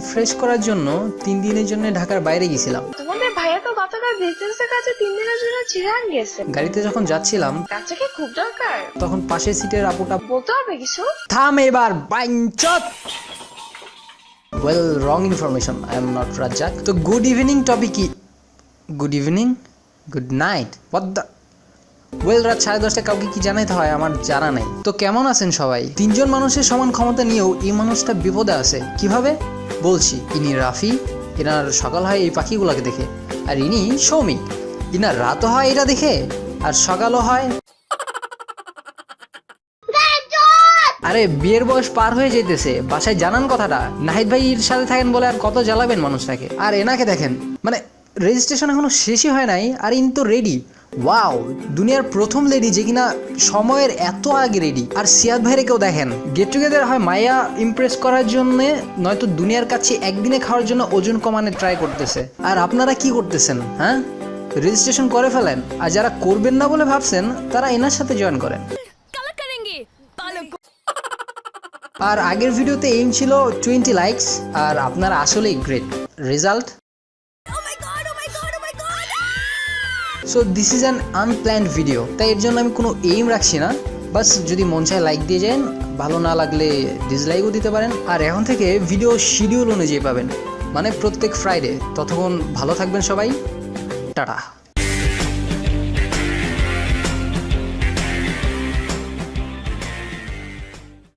Refresh করার জন্য 3 দিনের জন্য ঢাকার বাইরে গেছিলাম। তোমাদের ভাইয়া তো গতকাল বিজনেসের কাছে 3 দিনের জন্য চিরাং গেছে। গাড়িতে যখন যাচ্ছিলাম কাছে কি খুব দরকার? তখন পাশের সিটের আপুটা বলতে হবে কিছু? থাম এবার বাইঞ্চত। Well wrong information, I am not Razzak. তো গুড ইভিনিং টপিক কি? Good evening, good night, what the well, রাত 10:30টায় কাউকে কি জানাইতে হয় আমার জানা নেই। তো কেমন আছেন সবাই? 3 জন মানুষের সমান ক্ষমতা নিয়েও এই মানুষটা বিপদে আছে। কিভাবে বলছি, ইনি রাফি, এনার সকাল হয় এই পাখিগুলোকে দেখে, আর ইনি সৌমিক, ইনার রাতও হয় এটা দেখে, আর সকালও হয়। আরে বিয়ের বয়স পার হয়ে যেতেছে, বাসায় জানান কথাটা। নাহিদ ভাইয়ের সাথে থাকেন বলে আর কত জ্বালাবেন মানুষটাকে। আর এনাকে দেখেন, মানে রেজিস্ট্রেশন এখনো শেষই হয় নাই আর ইনি তো রেডি। ওয়াও, দুনিয়ার প্রথম লেডি যে কিনা সময়ের এত আগে রেডি। আর সিয়াদ ভাইরে কেউ দেখেন, গেট টুগেদার হয় মায়া ইমপ্রেস করার জন্য, নয়তো দুনিয়ার কাছে একদিনে খাওয়ার জন্য ওজন কমানো ট্রাই করতেছে। আর আপনারা কি করতেছেন? হ্যাঁ, রেজিস্ট্রেশন করে ফেলেন। আর যারা করবেন না বলে ভাবছেন তারা এনার সাথে জয়েন করেন। আর আগের ভিডিওতে এইম ছিল 20 লাইকস, আর আপনারা আসলেই great. Result, so this is an unplanned video, তাই এর জন্য আমি কোনো এইম রাখছি না। বাস যদি মন চায় লাইক দিয়ে যান, ভালো না লাগলে ডিসলাইকও দিতে পারেন। আর এখন থেকে ভিডিও শিডিউল অনুযায়ী পাবেন, মানে প্রত্যেক ফ্রাইডে। ততক্ষণ ভালো থাকবেন সবাই, টাটা।